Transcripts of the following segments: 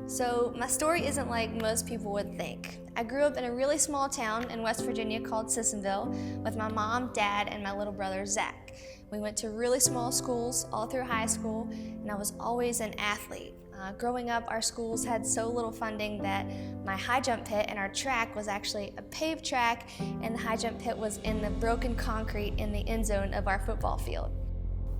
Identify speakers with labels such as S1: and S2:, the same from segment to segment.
S1: So my story isn't like most people would think. I grew up in a really small town in West Virginia called Sissonville with my mom, dad, and my little brother, Zach. We went to really small schools all through high school, and I was always an athlete. Growing up, our schools had so little funding that my high jump pit and our track was actually a paved track, and the high jump pit was in the broken concrete in the end zone of our football field.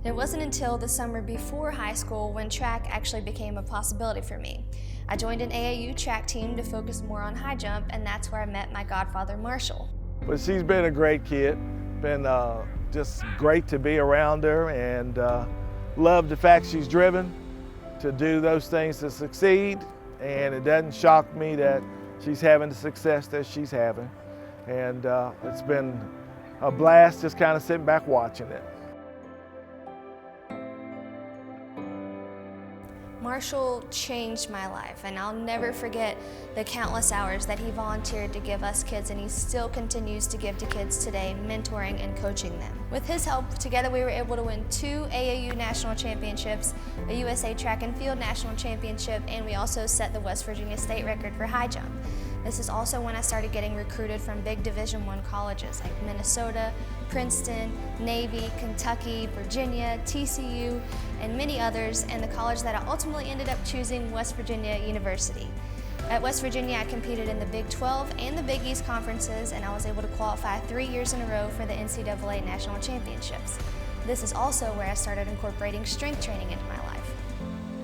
S1: It wasn't until the summer before high school when track actually became a possibility for me. I joined an AAU track team to focus more on high jump, and that's where I met my godfather, Marshall.
S2: But she's been a great kid, been just great to be around her, and love the fact she's driven to do those things to succeed, and it doesn't shock me that she's having the success that she's having. And it's been a blast just kind of sitting back watching it.
S1: Marshall changed my life, and I'll never forget the countless hours that he volunteered to give us kids, and he still continues to give to kids today, mentoring and coaching them. With his help, together we were able to win 2 AAU national championships, a USA Track and Field national championship, and we also set the West Virginia state record for high jump. This is also when I started getting recruited from big Division I colleges like Minnesota, Princeton, Navy, Kentucky, Virginia, TCU, and many others, and the college that I ultimately ended up choosing, West Virginia University. At West Virginia, I competed in the Big 12 and the Big East conferences, and I was able to qualify 3 years in a row for the NCAA National Championships. This is also where I started incorporating strength training into my life.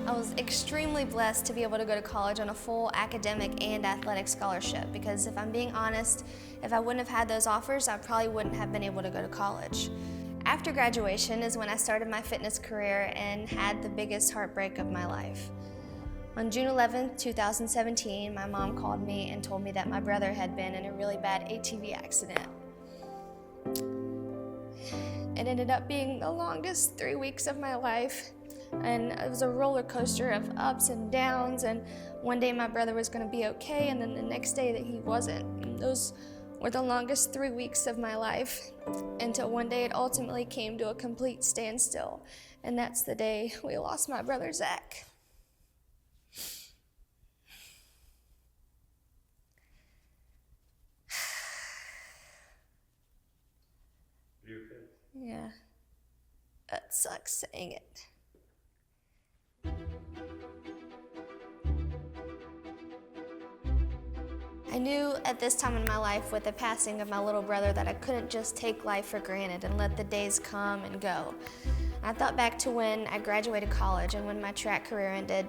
S1: I was extremely blessed to be able to go to college on a full academic and athletic scholarship, because if I'm being honest, if I wouldn't have had those offers, I probably wouldn't have been able to go to college. After graduation is when I started my fitness career and had the biggest heartbreak of my life. On June 11, 2017, my mom called me and told me that my brother had been in a really bad ATV accident. It ended up being the longest 3 weeks of my life, and it was a roller coaster of ups and downs, and one day my brother was going to be okay, and then the next day that he wasn't. And those were the longest 3 weeks of my life, until one day it ultimately came to a complete standstill, and that's the day we lost my brother, Zach. Yeah, that sucks saying it. I knew at this time in my life with the passing of my little brother that I couldn't just take life for granted and let the days come and go. I thought back to when I graduated college and when my track career ended.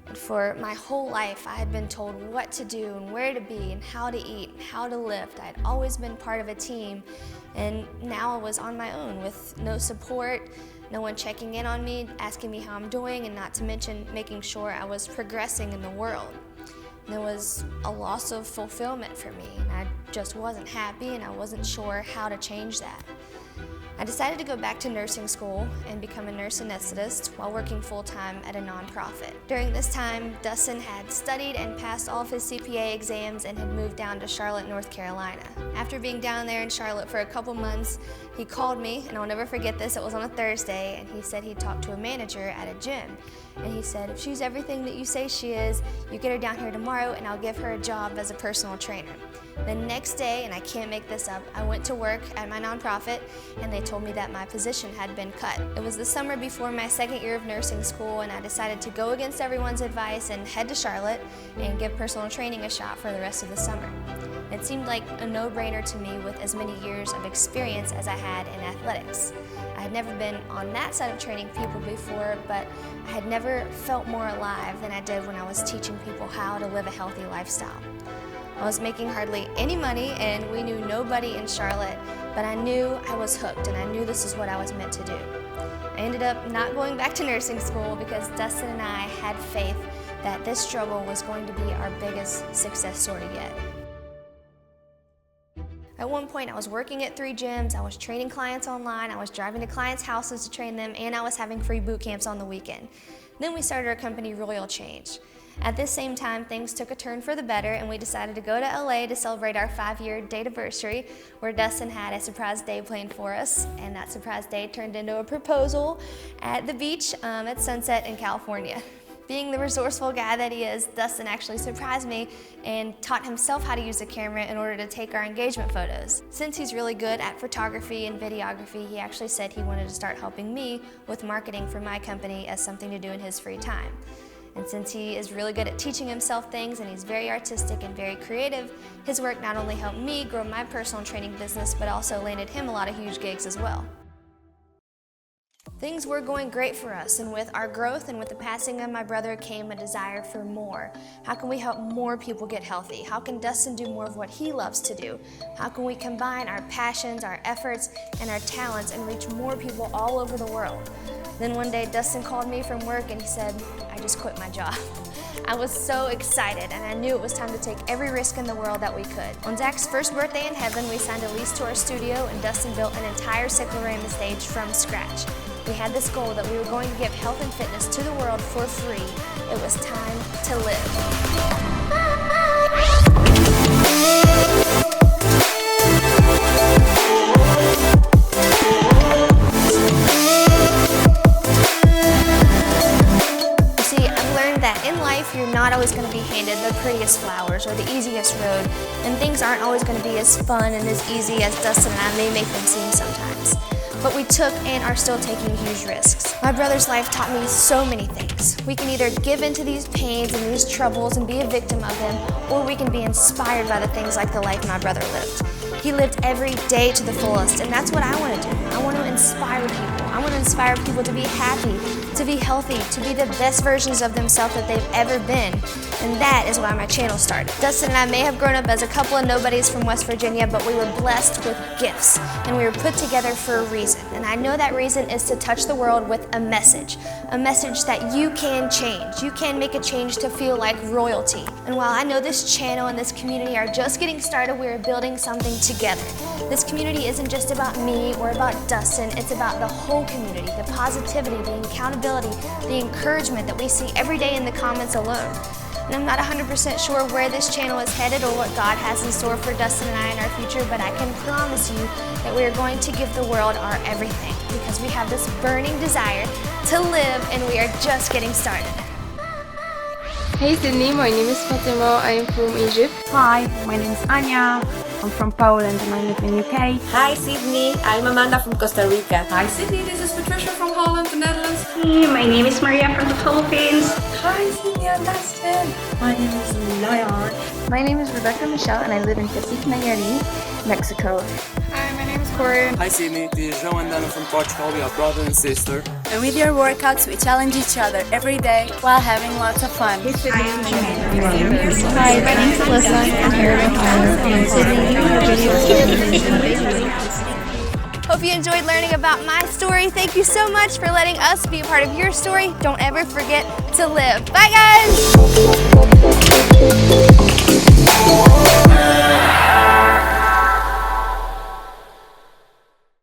S1: And for my whole life, I had been told what to do and where to be and how to eat and how to lift. I'd always been part of a team, and now I was on my own with no support, no one checking in on me, asking me how I'm doing, and not to mention making sure I was progressing in the world. There was a loss of fulfillment for me, and I just wasn't happy, and I wasn't sure how to change that. I decided to go back to nursing school and become a nurse anesthetist while working full-time at a nonprofit. During this time, Dustin had studied and passed all of his CPA exams and had moved down to Charlotte, North Carolina. After being down there in Charlotte for a couple months, he called me, and I'll never forget this, it was on a Thursday, and he said he talked to a manager at a gym. And he said, if she's everything that you say she is, you get her down here tomorrow and I'll give her a job as a personal trainer. The next day, and I can't make this up, I went to work at my nonprofit and they told me that my position had been cut. It was the summer before my second year of nursing school, and I decided to go against everyone's advice and head to Charlotte and give personal training a shot for the rest of the summer. It seemed like a no-brainer to me with as many years of experience as I had in athletics. I had never been on that side of training people before, but I had never felt more alive than I did when I was teaching people how to live a healthy lifestyle. I was making hardly any money, and we knew nobody in Charlotte, but I knew I was hooked, and I knew this is what I was meant to do. I ended up not going back to nursing school because Dustin and I had faith that this struggle was going to be our biggest success story yet. At one point, I was working at 3 gyms, I was training clients online, I was driving to clients' houses to train them, and I was having free boot camps on the weekend. Then we started our company, Royal Change. At this same time, things took a turn for the better, and we decided to go to LA to celebrate our 5-year date-iversary, where Dustin had a surprise day planned for us, and that surprise day turned into a proposal at the beach at Sunset in California. Being the resourceful guy that he is, Dustin actually surprised me and taught himself how to use a camera in order to take our engagement photos. Since he's really good at photography and videography, he actually said he wanted to start helping me with marketing for my company as something to do in his free time. And since he is really good at teaching himself things and he's very artistic and very creative, his work not only helped me grow my personal training business, but also landed him a lot of huge gigs as well. Things were going great for us, and with our growth and with the passing of my brother came a desire for more. How can we help more people get healthy? How can Dustin do more of what he loves to do? How can we combine our passions, our efforts, and our talents and reach more people all over the world? Then one day Dustin called me from work and he said, "I just quit my job." I was so excited, and I knew it was time to take every risk in the world that we could. On Zach's first birthday in heaven, we signed a lease to our studio, and Dustin built an entire cyclorama stage from scratch. We had this goal that we were going to give health and fitness to the world for free. It was time to live. You're not always going to be handed the prettiest flowers or the easiest road, and things aren't always going to be as fun and as easy as Dustin and I may make them seem sometimes. But we took and are still taking huge risks. My brother's life taught me so many things. We can either give into these pains and these troubles and be a victim of them, or we can be inspired by the things like the life my brother lived. He lived every day to the fullest, and that's what I want to do. I want to inspire people. I want to inspire people to be happy, to be healthy, to be the best versions of themselves that they've ever been. And that is why my channel started. Dustin and I may have grown up as a couple of nobodies from West Virginia, but we were blessed with gifts, and we were put together for a reason. And I know that reason is to touch the world with a message that you can change. You can make a change to feel like royalty. And while I know this channel and this community are just getting started, we are building something together. This community isn't just about me or about Dustin, it's about the whole community, the positivity, the accountability, the encouragement that we see every day in the comments alone. And I'm not 100% sure where this channel is headed or what God has in store for Dustin and I in our future, but I can promise you that we are going to give the world our everything because we have this burning desire to live, and we are just getting started.
S3: Hey Sydney, my name is Fatima, I am from Egypt.
S4: Hi, my name is Anya, I'm from Poland and I live in UK.
S5: Hi Sydney, I'm Amanda from Costa Rica.
S6: Hi Sydney, this is Patricia from Holland, the Netherlands.
S7: Hey, my name is Maria from the Philippines.
S6: Hi Sydney, I'm Dustin. My name is Leon.
S8: My name is Rebecca Michelle and I live in Tepic, Nayarit, Mexico.
S3: Hi, my name is Corey.
S9: Hi Sydney, this is João and Dana from Portugal. We are brother and sister.
S10: And with your workouts, we challenge each other every day while having lots of fun.
S8: Hi, my name is Alyssa. I'm here in Ohio, and Sydney.
S1: Hope you enjoyed learning about my story. Thank you so much for letting us be a part of your story. Don't ever forget to live. Bye guys!